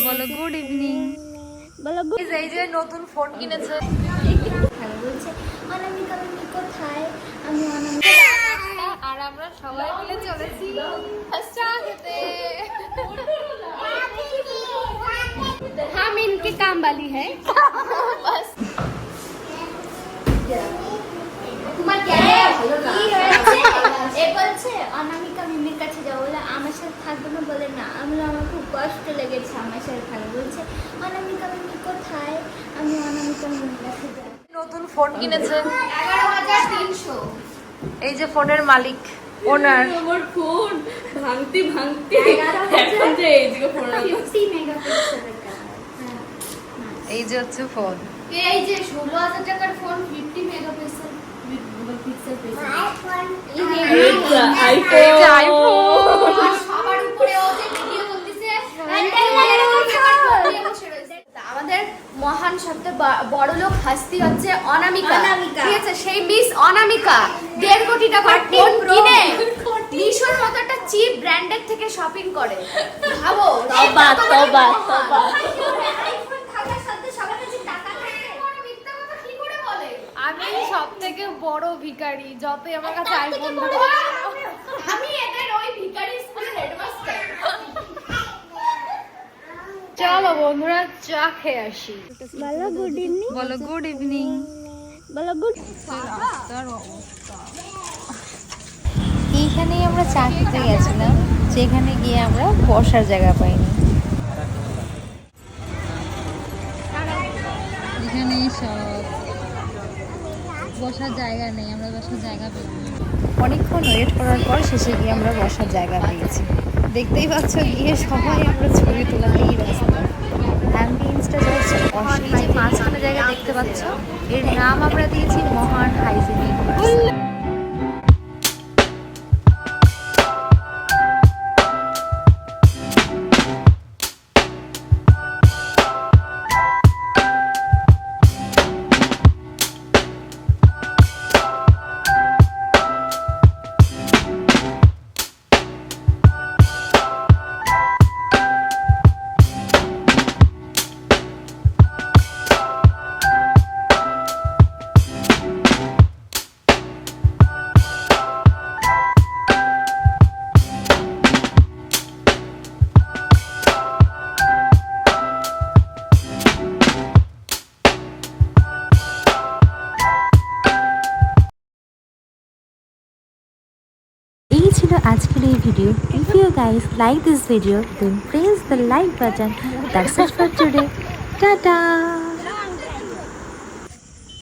বলো good evening. বলো good. এই যে নতুন ফোন কিনেছে। হ্যালো বলছে অনামিকা তুমি কোথায়? আমি অনামিকা। আর আমরা সবাই মিলে চলেছি চা খেতে। हम इनके काम वाली है बस। তোমার কি হয়েছে? এ বলছে অনামিকা মিমির কাছে যাও, বলে আমার সাথে থাকবে না, বলে না। আমার খুব কষ্ট লেগেছে আমার সাথে থাকবে। বলছে অনামিকা মিমি কোথায়? আমি অনামিকা মিমির কাছে যাই। নতুন ফোন কিনেছে 11,300। এই যে ফোনের মালিক ওনার। আমার ফোন ভাঙতে এখন যে এই যে ফোন 50 মেগাপিক্সেলের ক্যামেরা। এই যে হচ্ছে ফোন। এই যে 16,000 টাকার ফোন 50 মেগাপিক্সেল পিক্সেল পেয়েছে। আইফোন সবার উপরে ও যে ভিডিও করতেছে আমাদের মহান সবচেয়ে বড় লোক হাস্তি হচ্ছে অনামিকা। ঠিক আছে, সেই মিস অনামিকা 1.5 কোটি টাকার ফোন কিনে মিশোর মতো একটা চিপ ব্র্যান্ডের থেকে শপিং করে। ভাবো তবা তবা তবা। আইফোন থাকার সাথে সবার কাছে টাকা থাকে, বড় মিথ্যা কথা কি করে বলে? আমি সব থেকে বড় ভিখারি, যতই আমার কাছে আইফোন আমি এদের ওই ভিখারি স্কুলের হেডমাস্টার। চলো বন্ধুরা চা খেয়ে আসি। বলো গুড ইভিনিং। বলো গুড ইভিনিং। বলো গুড। এইখানেই আমরা চা খেতে গেছিলাম, যেখানে গিয়ে আমরা বসার জায়গা পাইনি। এখানে সব বসার জায়গা নেই, আমরা বসার জায়গা পেলাম। অনেকক্ষণ ওয়েট করার পর শেষে গিয়ে আমরা বসার জায়গা পেয়েছি। দেখতেই পাচ্ছ, গিয়ে সবাই আমরা ছবি তোলাতেই ব্যস্ত। অ্যাম্বিয়েন্সটা জাস্ট অসাধারণ। এই যে মাঝখানে জায়গা দেখতে পাচ্ছ, এর নাম আমরা দিয়েছি মহান হাইজেনিক। এই ছিল আজকের এই video. If you guys like this video, then press the like button. That's it for today. Ta-da!